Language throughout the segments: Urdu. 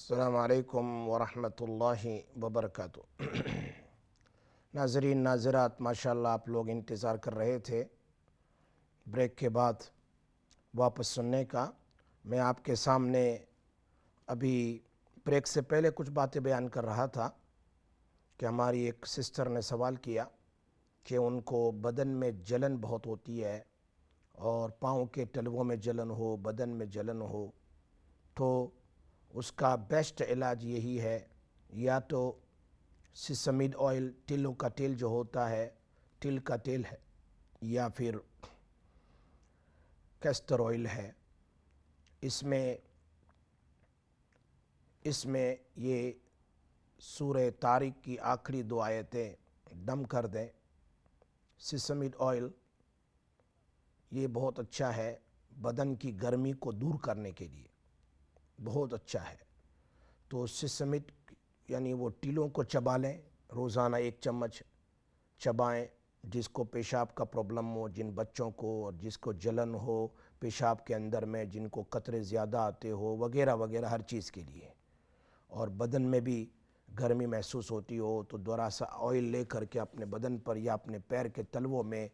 السلام علیکم ورحمۃ اللہ وبرکاتہ۔ ناظرین ناظرات، ماشاءاللہ آپ لوگ انتظار کر رہے تھے بریک کے بعد واپس سننے کا۔ میں آپ کے سامنے ابھی بریک سے پہلے کچھ باتیں بیان کر رہا تھا کہ ہماری ایک سسٹر نے سوال کیا کہ ان کو بدن میں جلن بہت ہوتی ہے اور پاؤں کے تلووں میں جلن ہو، بدن میں جلن ہو، تو اس کا بیسٹ علاج یہی ہے، یا تو سیسمید آئل، تلوں کا تیل جو ہوتا ہے، تل کا تیل ہے، یا پھر کیسٹر آئل ہے۔ اس میں یہ سورہ طارق کی آخری 2 آیتیں دم کر دیں۔ سیسمید آئل یہ بہت اچھا ہے بدن کی گرمی کو دور کرنے کے لیے، بہت اچھا ہے۔ تو سیسمید یعنی وہ تلوں کو چبا لیں، روزانہ 1 چمچ چبائیں۔ جس کو پیشاب کا پرابلم ہو، جن بچوں کو، اور جس کو جلن ہو پیشاب کے اندر میں، جن کو قطرے زیادہ آتے ہو، وغیرہ وغیرہ، ہر چیز کے لیے، اور بدن میں بھی گرمی محسوس ہوتی ہو تو ذرا سا آئل لے کر کے اپنے بدن پر یا اپنے پیر کے تلووں میں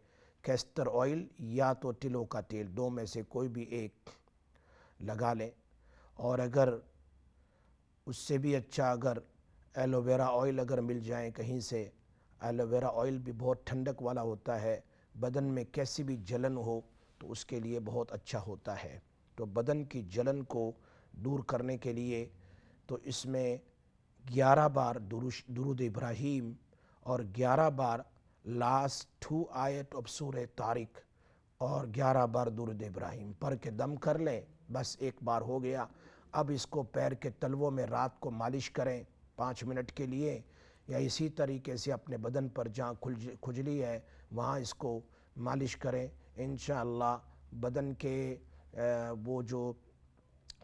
کیسٹر آئل یا تو تلوں کا تیل، 2 میں سے کوئی بھی ایک لگا لیں۔ اور اگر اس سے بھی اچھا اگر ایلو ویرا آئل اگر مل جائیں کہیں سے، ایلو ویرا آئل بھی بہت ٹھنڈک والا ہوتا ہے، بدن میں کیسی بھی جلن ہو تو اس کے لیے بہت اچھا ہوتا ہے۔ تو بدن کی جلن کو دور کرنے کے لیے تو اس میں 11 بار درود ابراہیم اور 11 بار لاسٹ 2 آیت آف سورہ طارق اور 11 بار درود ابراہیم پڑھ کے دم کر لیں، بس 1 بار ہو گیا۔ اب اس کو پیر کے تلووں میں رات کو مالش کریں 5 منٹ کے لیے، یا اسی طریقے سے اپنے بدن پر جہاں کھجلی ہے وہاں اس کو مالش کریں۔ انشاءاللہ بدن کے وہ جو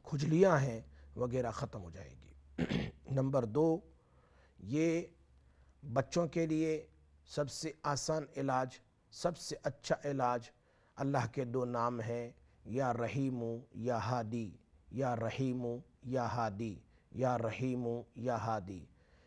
کھجلیاں ہیں وغیرہ ختم ہو جائے گی۔ نمبر 2، یہ بچوں کے لیے سب سے آسان علاج، سب سے اچھا علاج، اللہ کے 2 نام ہیں، یا رحیم یا ہادی، یا رحیم یا ہادی، یا رحیم یا ہادی،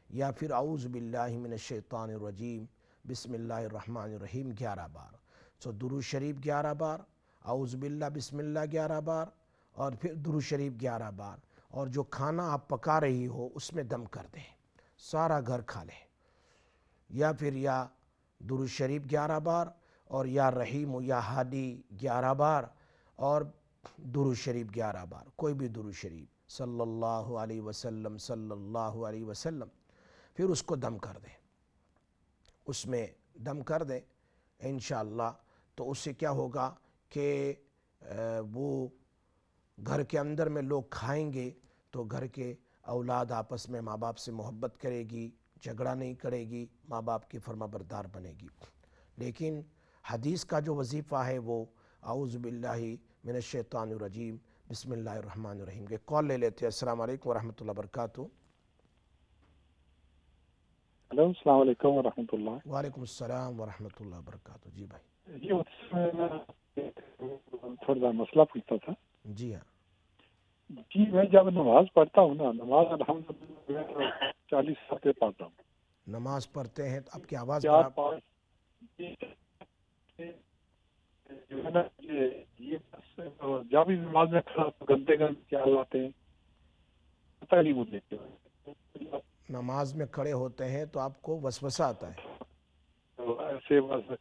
یا پھر اعوذ باللہ من الشیطان الرجیم بسم اللہ الرحمن الرحیم 11 بار۔ درود شریف 11 بار، اعوذ باللہ بسم اللہ 11 بار، اور پھر درود شریف 11 بار۔ اور جو کھانا آپ پکا رہی ہو اس میں دم کر دیں، سارا گھر کھا لیں، یا پھر یا درود شریف 11 بار اور یا رحیم یا ہادی 11 بار اور درود شریف 11 بار، کوئی بھی درود شریف صلی اللہ علیہ وسلم صلی اللہ علیہ وسلم، پھر اس کو دم کر دیں، اس میں دم کر دیں انشاءاللہ۔ تو اس سے کیا ہوگا کہ وہ گھر کے اندر میں لوگ کھائیں گے تو گھر کے اولاد آپس میں ماں باپ سے محبت کرے گی، جھگڑا نہیں کرے گی، ماں باپ کی فرما بردار بنے گی۔ لیکن حدیث کا جو وظیفہ ہے وہ اعوذ باللہ من الشیطان الرجیم بسم اللہ الرحمن الرحیم کے کال لے لیتے ہیں۔ السلام علیکم ورحمۃ اللہ وبرکاتہ۔ ہلو، السلام علیکم ورحمۃ اللہ۔ وعلیکم السلام ورحمۃ اللہ وبرکاتہ۔ جی بھائی، جی تھوڑا سا مسئلہ پوچھتا تھا۔ جی ہاں، جی میں جب نماز پڑھتا ہوں نا، نماز الحمدللہ 40 صفحے پڑھتا ہوں، نماز پڑھتے ہیں تو آپ کی آواز 4-5 جو ہے نا، یہ جب بھی نماز میں کھڑا تو گندے خیال آتے ہیں، پتہ نہیں مجھے کیوں۔ نماز میں کھڑے ہوتے ہیں تو آپ کو وسوسہ آتا ہے، تو ایسے بس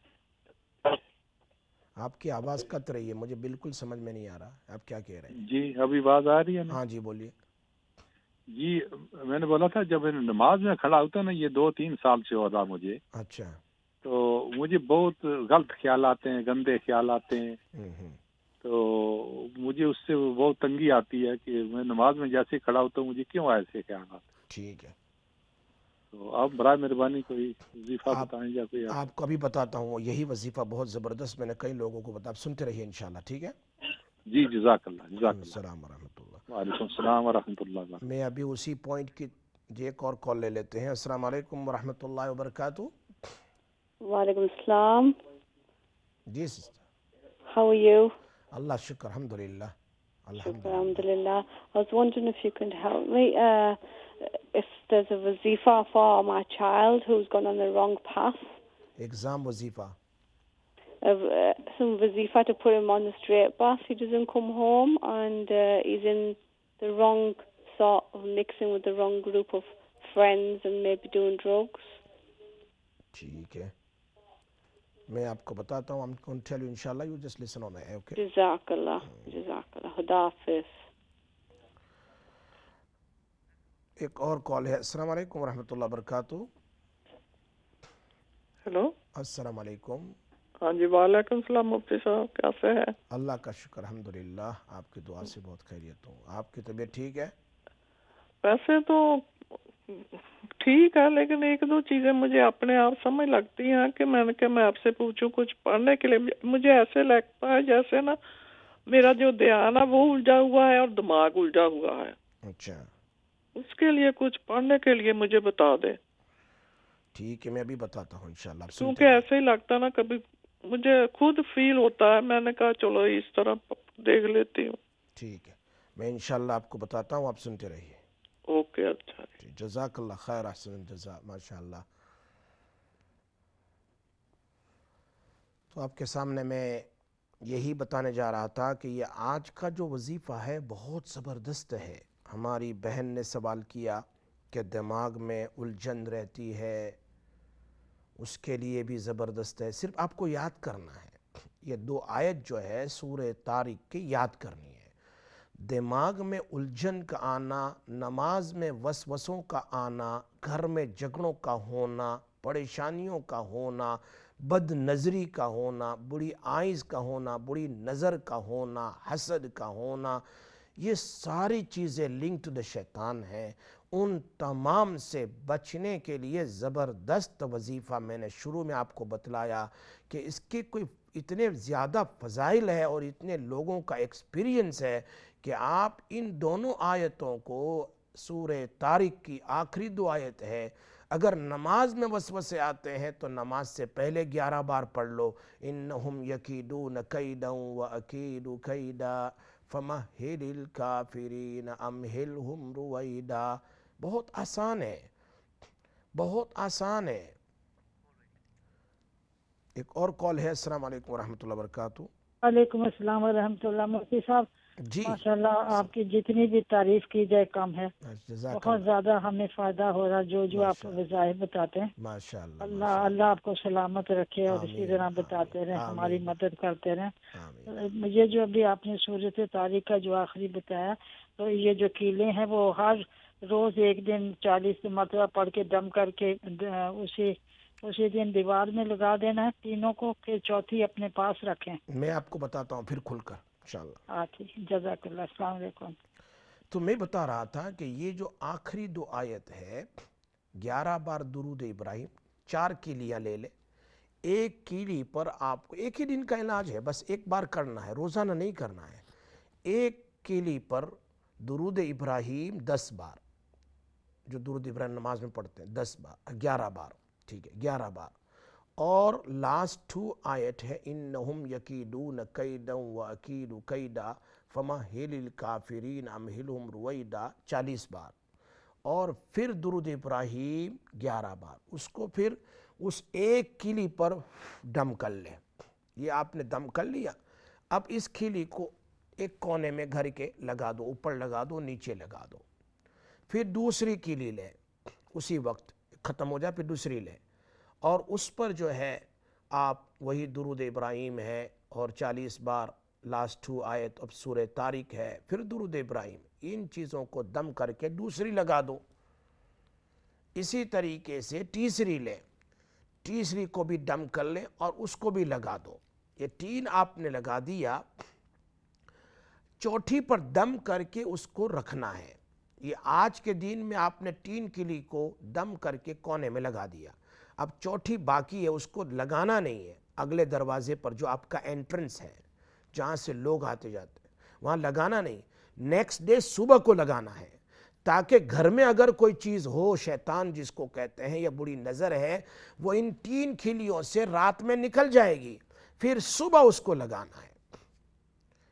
آپ کی آواز کٹ رہی ہے، مجھے بالکل سمجھ میں نہیں آ رہا آپ کیا کہہ رہے ہیں۔ جی ابھی آواز آ رہی ہے نا؟ ہاں جی بولیے۔ جی میں نے بولا تھا جب نماز میں کھڑا ہوتا نا، یہ 2-3 سال سے ہو رہا مجھے، اچھا، تو مجھے بہت غلط خیال آتے ہیں، گندے خیال آتے ہیں، تو مجھے اس سے بہت تنگی آتی ہے کہ میں نماز میں جیسے کھڑا ہوتا ہوں مجھے کیوں ایسے خیال آتے ہیں۔ ٹھیک ہے، تو آپ برائے مہربانی کوئی وظیفہ آپ بتائیں یا کوئی ایسا۔ آپ کو بھی بتاتا ہوں، یہی وظیفہ بہت زبردست، میں نے کئی لوگوں کو بتا، آپ سنتے رہیے انشاءاللہ، ٹھیک ہے۔ جی جزاک اللہ، جزاک اللہ۔ السلام ورحمۃ اللہ۔ وعلیکم السلام ورحمۃ اللہ وبرکاتہ۔ میں ابھی اسی پوائنٹ کی ایک اور کال لے لیتے ہیں۔ السلام علیکم ورحمۃ اللہ وبرکاتہ۔ وعلیکم السلام. جی سسٹر، How are you? اللہ شکر الحمدللہ، Alhamdulillah. I was wondering if you could help me. If there's a wazifa for my child who's gone on the wrong path. Exam wazifa. Some wazifa to put him on the straight path. He doesn't come home and he's in the wrong sort of mixing with the wrong group of friends and maybe doing drugs. ٹھیک ہے میں آپ کو بتاتا ہوں. I'm going to tell you inshallah. You just listen on air, okay? Jazakallah. Jazakallah. Khuda Hafiz. ایک اور کال ہے. السلام علیکم ورحمۃ اللہ وبرکاتہ. ہیلو السلام علیکم. ہاں جی وعلیکم السلام مفتی صاحب کیسے ہیں؟ اللہ کا شکر الحمدللہ آپ کی دعا سے بہت خیریت ہوں. آپ کی طبیعت ٹھیک ہے؟ ویسے تو ٹھیک ہے لیکن ایک دو چیزیں مجھے اپنے آپ سمجھ لگتی ہیں کہ میں آپ سے پوچھوں کچھ پڑھنے کے لیے. مجھے ایسے لگتا ہے جیسے نا میرا جو دھیان ہے وہ الجھا ہوا ہے اور دماغ الجھا ہوا ہے. اچھا اس کے لیے کچھ پڑھنے کے لیے مجھے بتا دیں. ٹھیک ہے میں ابھی بتاتا ہوں انشاءاللہ. کیونکہ ایسے ہی لگتا نا کبھی مجھے خود فیل ہوتا ہے. میں نے کہا چلو اس طرح دیکھ لیتی ہوں. ٹھیک ہے میں انشاءاللہ آپ کو بتاتا ہوں, آپ سنتے رہیے. اوکے اچھا جزاک اللہ خیر احسن الجزاء. ماشاءاللہ. تو آپ کے سامنے میں یہی بتانے جا رہا تھا کہ یہ آج کا جو وظیفہ ہے بہت زبردست ہے. ہماری بہن نے سوال کیا کہ دماغ میں الجھن رہتی ہے, اس کے لیے بھی زبردست ہے. صرف آپ کو یاد کرنا ہے, یہ 2 آیت جو ہے سورہ طارق کی یاد کرنی ہے. دماغ میں الجھن کا آنا, نماز میں وسوسوں کا آنا, گھر میں جھگڑوں کا ہونا, پریشانیوں کا ہونا, بد نظری کا ہونا, بری آئز کا ہونا, بری نظر کا ہونا, حسد کا ہونا, یہ ساری چیزیں لنک ٹو دا شیطان ہیں. ان تمام سے بچنے کے لیے زبردست وظیفہ میں نے شروع میں آپ کو بتلایا کہ اس کے کوئی اتنے زیادہ فضائل ہے اور اتنے لوگوں کا ایکسپیرینس ہے کہ آپ ان دونوں آیتوں کو, سورہ طارق کی آخری 2 آیت ہے, اگر نماز میں وسوسے آتے ہیں تو نماز سے پہلے 11 بار پڑھ لو. انہم یکیدون کیدا واکید کیدا فمہل الکافرین امہلہم رویدا. بہت آسان ہے, بہت آسان ہے. ایک اور کال ہے. السلام علیکم ورحمۃ اللہ وبرکاتہ. وعلیکم السلام ورحمۃ اللہ. مفتی صاحب جی ماشاءاللہ آپ کی جتنی بھی تعریف کی جائے کم ہے. بہت زیادہ ہمیں فائدہ ہو رہا جو آپ وظائف بتاتے ہیں. ماشاءاللہ اللہ آپ کو سلامت رکھے اور اسی طرح بتاتے رہیں, ہماری مدد کرتے رہیں. مجھے جو ابھی آپ نے سورۃ طارق کا جو آخری بتایا, تو یہ جو کیلیں ہیں وہ ہر روز ایک دن 40 مرتبہ پڑھ کے دم کر کے اسی دن دیوار میں لگا دینا ہے تینوں کو, پھر چوتھی اپنے پاس رکھیں. میں آپ کو بتاتا ہوں پھر کھل کر انشاءاللہ. ٹھیک, جزاک اللہ. السلام علیکم. تو میں بتا رہا تھا کہ یہ جو آخری 2 آیت ہے, 11 بار درود ابراہیم, 4 کیلیاں لے لے. ایک کیلی پر آپ کو ایک ہی دن کا علاج ہے, بس ایک بار کرنا ہے, روزانہ نہیں کرنا ہے. ایک کیلی پر درود ابراہیم 10 بار, جو درود ابراہیم نماز میں پڑھتے ہیں 10 بار, 11 بار, ٹھیک ہے 11 بار. اور لاسٹ 2 آیت ہے انہم یکیدون کیدا واکید کیدا فمہل الکافرین امہلہم رویدا 40 بار. اور پھر درود ابراہیم 11 بار. اس کو پھر اس ایک کیلی پر دم کر لیں. یہ آپ نے دم کر لیا, اب اس کیلی کو ایک کونے میں گھر کے لگا دو, اوپر لگا دو, نیچے لگا دو. پھر دوسری کیلی لیں, اسی وقت ختم ہو جائے پھر دوسری لیں, اور اس پر جو ہے آپ وہی درود ابراہیم ہے اور 40 بار لاسٹ 2 آیت اب سورہ طارق ہے, پھر درود ابراہیم. ان چیزوں کو دم کر کے دوسری لگا دو. اسی طریقے سے تیسری لیں, تیسری کو بھی دم کر لیں اور اس کو بھی لگا دو. یہ 3 آپ نے لگا دیا, چوتھی پر دم کر کے اس کو رکھنا ہے. یہ آج کے دن میں آپ نے 3 کیلی کو دم کر کے کونے میں لگا دیا. اب چوتھی باقی ہے, اس کو لگانا نہیں ہے. اگلے دروازے پر جو آپ کا انٹرنس ہے, جہاں سے لوگ آتے جاتے ہیں, وہاں لگانا نہیں. نیکسٹ ڈے صبح کو لگانا ہے, تاکہ گھر میں اگر کوئی چیز ہو, شیطان جس کو کہتے ہیں, یا بری نظر ہے, وہ ان 3 کیلیوں سے رات میں نکل جائے گی. پھر صبح اس کو لگانا ہے.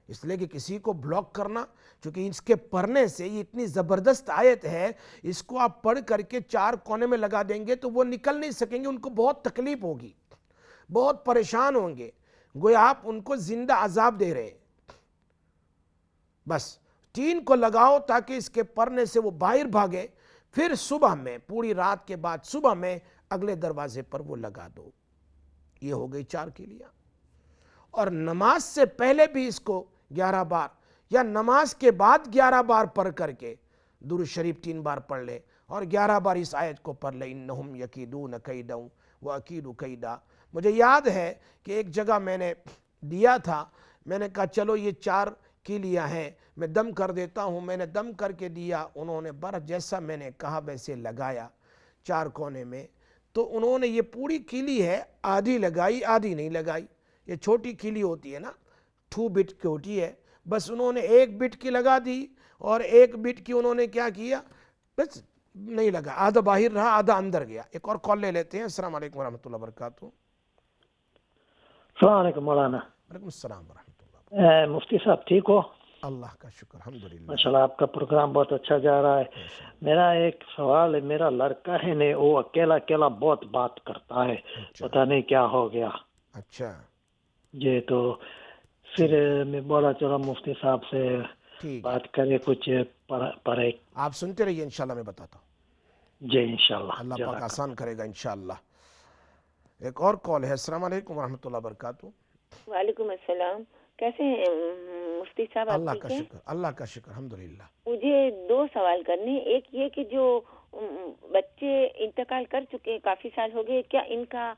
اس لیے کہ کسی کو بلاک کرنا، چونکہ اس کے پڑھنے سے یہ اتنی زبردست آیت ہے، اس کو آپ پڑھ کر کے 4 کونے میں لگا دیں گے تو وہ نکل نہیں سکیں گے، ان کو بہت تکلیف ہوگی، بہت پریشان ہوں گے، گویا آپ ان کو زندہ عذاب دے رہے ہیں۔ بس 3 کو لگاؤ تاکہ اس کے پڑھنے سے وہ باہر بھاگے، پھر صبح میں، پوری رات کے بعد صبح میں اگلے دروازے پر وہ لگا دو۔ یہ ہو گئی 4 کلیاں۔ اور نماز سے پہلے بھی اس کو 11 بار یا نماز کے بعد 11 بار پڑھ کر کے درود شریف 3 بار پڑھ لے اور 11 بار اس آیت کو پڑھ لے، انہم یکیدون کیدا واکید کیدا۔ مجھے یاد ہے کہ ایک جگہ میں نے دیا تھا، میں نے کہا چلو یہ 4 کلیاں ہیں، میں دم کر دیتا ہوں، میں نے دم کر کے دیا، انہوں نے بر جیسا میں نے کہا ویسے لگایا 4 کونے میں، تو انہوں نے یہ پوری کلی ہے آدھی لگائی آدھی نہیں لگائی، یہ چھوٹی کلی ہوتی ہے نا 2 بٹ کی ہوتی ہے، بس انہوں نے 1 بٹ کی لگا دی اور 1 بٹ کی انہوں نے کیا کیا، بس نہیں لگا، آدھا باہر رہا آدھا اندر گیا۔ ایک اور کال لے لیتے ہیں۔ السلام علیکم ورحمۃ اللہ وبرکاتہ۔ السلام علیکم مولانا۔ وعلیکم السلام ورحمۃ اللہ۔ مفتی صاحب ٹھیک ہو؟ اللہ کا شکر الحمدللہ۔ ماشاءاللہ آپ کا پروگرام بہت اچھا جا رہا ہے۔ میرا ایک سوال ہے، میرا لڑکا ہے نا وہ اکیلا اکیلا بہت بات کرتا ہے، پتہ نہیں کیا ہو گیا۔ اچھا جی تو پھر میں بولا چلو مفتی صاحب سے بات کرے، کچھ پڑھے۔ آپ سنتے رہیے، انشاءاللہ میں بتاتا ہوں۔ جی انشاءاللہ، اللہ پاک آسان کرے گا انشاءاللہ۔ ایک اور کال ہے۔ السلام علیکم ورحمۃ اللہ وبرکاتہ۔ وعلیکم السلام، کیسے ہیں مفتی صاحب؟ اللہ کا شکر، اللہ کا شکر الحمدللہ۔ مجھے 2 سوال کرنے، ایک یہ کہ جو بچے انتقال کر چکے کافی سال ہو گئے، کیا ان کا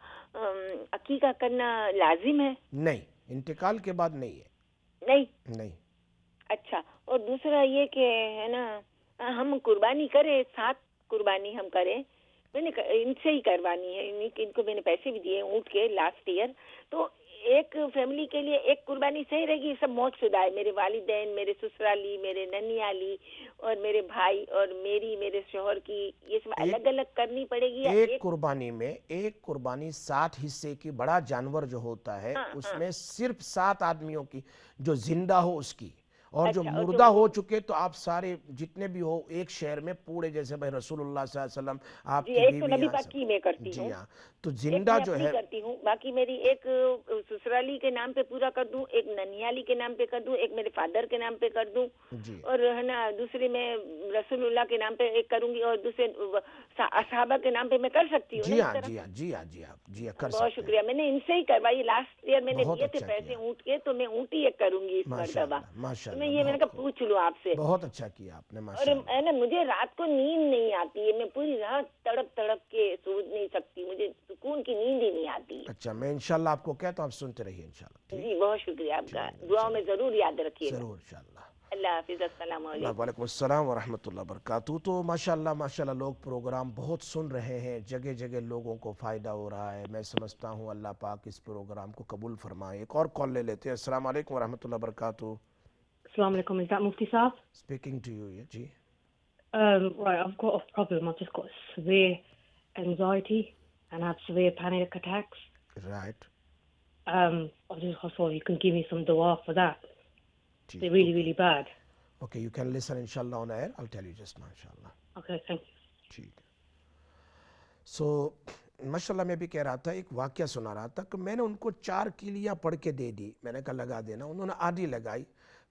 عقیقہ کرنا لازم ہے؟ نہیں، انتقال کے بعد نہیں ہے۔ نہیں۔ اچھا، اور دوسرا یہ کہ ہے نا ہم قربانی کریں، 7 قربانی ہم کریں، میں نے ان سے ہی کروانی ہے، ان کو میں نے پیسے بھی دیے اونٹ کے لاسٹ ایئر، تو ایک فیملی کے لیے ایک قربانی صحیح رہے گی؟ سب موت شدہ ہے، میرے والدین، میرے سسرالی، میرے ننیالی اور میرے بھائی اور میرے شوہر کی، یہ سب الگ الگ کرنی پڑے گی؟ ایک قربانی میں ایک قربانی 60 حصے کی، بڑا جانور جو ہوتا ہے اس میں صرف 7 آدمیوں کی، جو زندہ ہو اس کی، اور جو مردہ ہو چکے تو آپ سارے جتنے بھی ہو ایک شہر میں پورے، جیسے بھائی رسول اللہ صلی اللہ علیہ وسلم، آپ کی بیوی، میں کرتی ہوں، جی ہاں، تو زندہ جو ہے کرتی ہوں، باقی میری ایک سسرالی کے نام پہ پورا کر دوں، ایک ننیالی کے نام پہ کر دوں، ایک میرے فادر کے نام پہ کر دوں، اور ہے نا دوسری میں رسول اللہ کے نام پہ ایک کروں گی، اور دوسرے صحابہ کے نام پہ میں کر سکتی ہوں۔ جی ہاں جی ہاں جی ہاں جی ہاں جی ہاں، کر سکتے ہیں۔ بہت شکریہ، میں نے ان سے ہی کروائی، لاسٹ ایئر میں نے دیے تھے پیسے اونٹ کے، تو میں اونٹ ہی ایک کروں گی اس مرتبہ۔ میں یہ میں نے کہا پوچھ لوں آپ سے۔ بہت اچھا کیا آپ نے، اور ہے نا مجھے رات کو نیند نہیں آتی ہے، میں پوری رات تڑپ تڑپ کے سو نہیں سکتی، مجھے سکون کی نیند ہی نہیں آتی۔ اچھا، میں انشاءاللہ آپ کو کہتا ہوں، آپ سنتے رہیے انشاءاللہ۔ جی بہت شکریہ آپ کا، دعاؤں میں ضرور یاد رکھیے گا۔ ضرور انشاءاللہ۔ اللہ حافظ، السلام علیکم۔ وعلیکم السلام ورحمۃ اللہ وبرکاتہ۔ تو ماشاءاللہ لوگ پروگرام بہت سن رہے ہیں، جگہ جگہ لوگوں کو فائدہ ہو رہا ہے، میں سمجھتا ہوں اللہ پاک اس پروگرام کو قبول فرمائے۔ ایک اور کال لے لیتے ہیں۔ السلام علیکم ورحمۃ اللہ وبرکاتہ۔ السلام علیکم، is that Mufti Saab? Speaking to you, yeah, G. Right, I've got a problem. I've just got severe anxiety and I have severe panic attacks. Right. I just thought you can give me some dua for that. They're really, really bad. Okay, you can listen inshallah on air. I'll tell you just now inshallah. Okay, thank you. ٹھیک۔ سو ماشاءاللہ میں بھی کہہ رہا تھا، ایک واقعہ سنا رہا تھا کہ میں نے ان کو 4 کلیاں پڑھ کے دے دی، میں نے کہا لگا دینا، انہوں نے آدھی لگائی،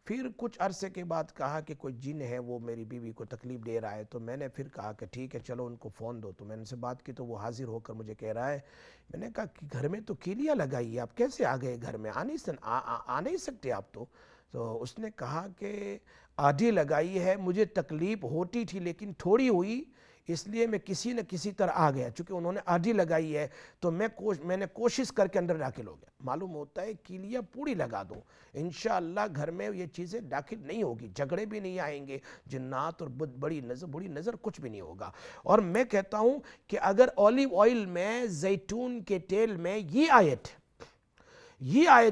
پھر کچھ عرصے کے بعد کہا کہ کوئی جن ہے وہ میری بیوی کو تکلیف دے رہا ہے، تو میں نے پھر کہا کہ ٹھیک ہے چلو ان کو فون دو، تو میں نے ان سے بات کی تو وہ حاضر ہو کر مجھے کہہ رہا ہے، میں نے کہا کہ گھر میں تو کلیاں لگائی، آپ کیسے آ گئے گھر میں، آ نہیں سکتے آپ تو اس نے کہا کہ آدھی لگائی ہے، مجھے تکلیف ہوتی تھی لیکن تھوڑی ہوئی، اس لیے میں کسی نہ کسی طرح آ گیا، چونکہ انہوں نے آدھی لگائی ہے تو میں نے کوشش کر کے اندر داخل ہو گیا۔ معلوم ہوتا ہے کلیاں پوری لگا دو، انشاءاللہ گھر میں یہ چیزیں داخل نہیں ہوگی، جھگڑے بھی نہیں آئیں گے، جنات اور بڑی نظر کچھ بھی نہیں ہوگا۔ اور میں کہتا ہوں کہ اگر اولیو آئل میں، زیتون کے تیل میں یہ آیت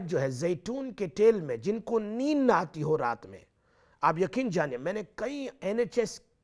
جو ہے زیتون کے تیل میں، جن کو نیند نہ آتی ہو رات میں، آپ یقین جانیں میں نے کئی NHS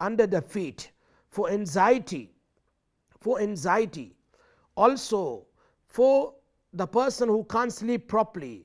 under the feet for anxiety, also for the person who can't sleep properly,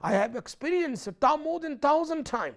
I have experienced more than 1000 times।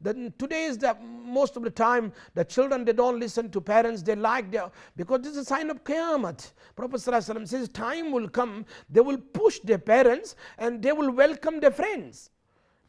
then today is the most of the time the children, they don't listen to parents, they like their, because this is a sign of Qiyamah. Prophet sallallahu alaihi wasallam says time will come, they will push their parents and they will welcome their friends।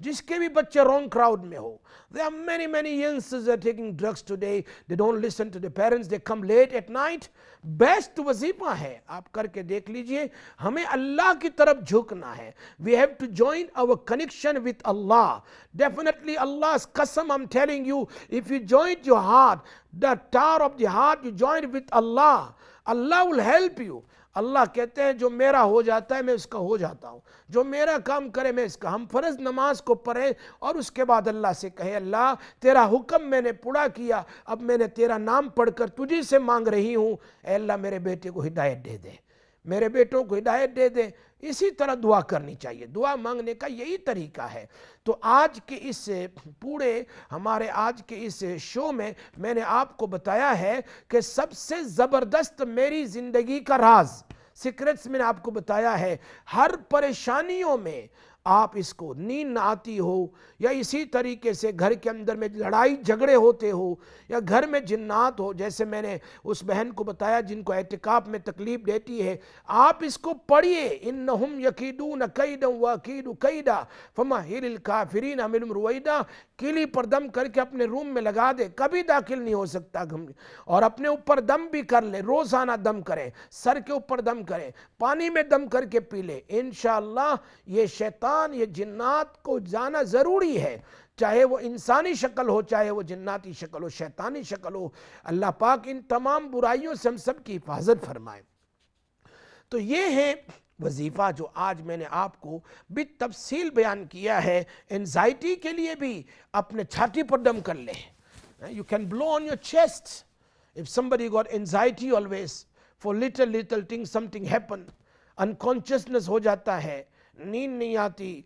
جس کے بھی بچے رانگ کراؤڈ میں ہو. There are many youngsters are taking drugs today. They don't listen to the parents. They come late at night. Best وظیفہ ہے, آپ کر کے دیکھ لیجئے. ہمیں اللہ کی طرف جھکنا ہے. We have to join our connection with Allah. Definitely Allah's qasam, I'm telling you, if you join your heart, the tower of the heart, you join it with Allah, Allah will help you. اللہ کہتے ہیں جو میرا ہو جاتا ہے میں اس کا ہو جاتا ہوں, جو میرا کام کرے میں اس کا. ہم فرض نماز کو پڑھیں اور اس کے بعد اللہ سے کہیں اللہ تیرا حکم میں نے پورا کیا, اب میں نے تیرا نام پڑھ کر تجھی سے مانگ رہی ہوں, اے اللہ میرے بیٹے کو ہدایت دے دے, میرے بیٹوں کو ہدایت دے دے. اسی طرح دعا کرنی چاہیے. دعا مانگنے کا یہی طریقہ ہے. تو آج کے اس پورے ہمارے آج کے اس شو میں نے آپ کو بتایا ہے کہ سب سے زبردست میری زندگی کا راز, سیکرٹس میں نے آپ کو بتایا ہے. ہر پریشانیوں میں آپ اس کو, نیند نہ آتی ہو یا اسی طریقے سے گھر کے اندر میں لڑائی جھگڑے ہوتے ہو یا گھر میں جنات ہو, جیسے میں نے اس بہن کو بتایا جن کو اعتکاف میں تکلیف دیتی ہے, آپ اس کو پڑھیے. انہم یکیدون کیدا واکید کیدا فمہل الکافرین امہلہم رویدا. کیلی پر دم کر کے اپنے روم میں لگا دے, کبھی داخل نہیں ہو سکتا. اور اپنے اوپر دم بھی کر لے, روزانہ دم کرے, سر کے اوپر دم کرے, پانی میں دم کر کے پی لے. انشاءاللہ یہ شیطان یہ جنات کو جانا ضروری ہے, چاہے وہ انسانی شکل ہو چاہے وہ جناتی شکل ہو, شیطانی شکل ہو. اللہ پاک ان تمام برائیوں سے ہم سب کی حفاظت فرمائے. تو یہ ہے وظیفہ جو آج میں نے آپ کو بالتفصیل بیان کیا ہے. انزائٹی کے لیے بھی اپنے چھاتی پر دم کر لیں. You can blow on your chest. If somebody got anxiety always, for little things something happen, unconsciousness ہو جاتا ہے, نیند نہیں آتی,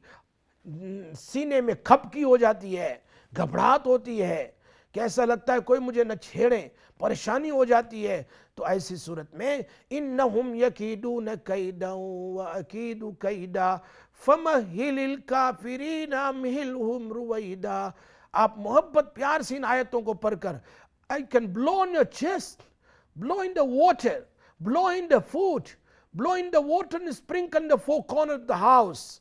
سینے میں کھپکی ہو جاتی ہے, گھبراہٹ ہوتی ہے, کیسا لگتا ہے کوئی مجھے نہ چھیڑے, پریشانی ہو جاتی ہے. تو ایسی صورت میں انہم یکیدون کیدا واکید کیدا فمہل الکافرین امہلہم رویدا. آپ محبت پیار سے ان آیتوں کو پڑھ کر, I can blow on your chest, blow in the water, blow in the food, blow in the water and sprinkle in the four corners of the house.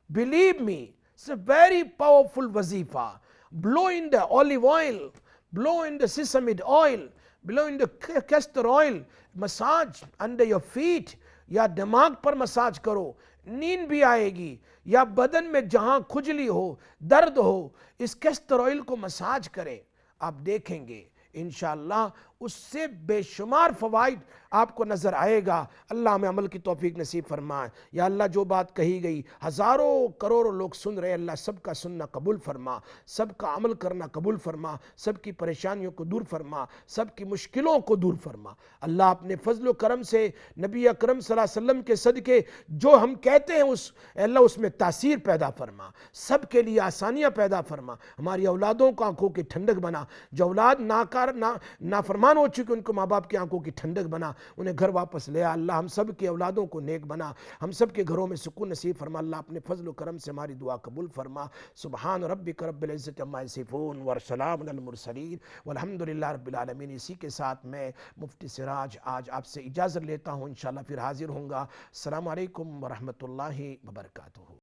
Believe me, it's a very powerful wazifa. Blow in the olive oil, blow in the sesame oil, blow in the castor oil, massage under your feet, یا دماغ پر مساج کرو, نیند بھی آئے گی. یا بدن میں جہاں کھجلی ہو, درد ہو, اس کیسٹر آئل کو مساج کریں, آپ دیکھیں گے انشاءاللہ اس سے بے شمار فوائد آپ کو نظر آئے گا. اللہ ہمیں عمل کی توفیق نصیب فرمائے. یا اللہ جو بات کہی گئی ہزاروں کروڑوں لوگ سن رہے, اللہ سب کا سننا قبول فرما, سب کا عمل کرنا قبول فرما, سب کی پریشانیوں کو دور فرما, سب کی مشکلوں کو دور فرما. اللہ اپنے فضل و کرم سے نبی اکرم صلی اللہ علیہ وسلم کے صدقے جو ہم کہتے ہیں اللہ اس میں تاثیر پیدا فرما, سب کے لیے آسانیاں پیدا فرما. ہماری اولادوں کو آنکھوں کی ٹھنڈک بنا, جو اولاد نافرمان ہو چکے ان کو ماں باپ کی آنکھوں کی ٹھنڈک بنا, انہیں گھر واپس لے آ. اللہ ہم سب کے اولادوں کو نیک بنا, ہم سب کے گھروں میں سکون نصیب فرما. اللہ اپنے فضل و کرم سے ہماری دعا قبول فرما. سبحان ربک رب العزت عما یصفون وسلام علی المرسلین والحمد للہ رب العالمین. اسی کے ساتھ میں مفتی سراج آج آپ سے اجازت لیتا ہوں, انشاءاللہ پھر حاضر ہوں گا. السلام علیکم ورحمۃ اللہ وبرکاتہ.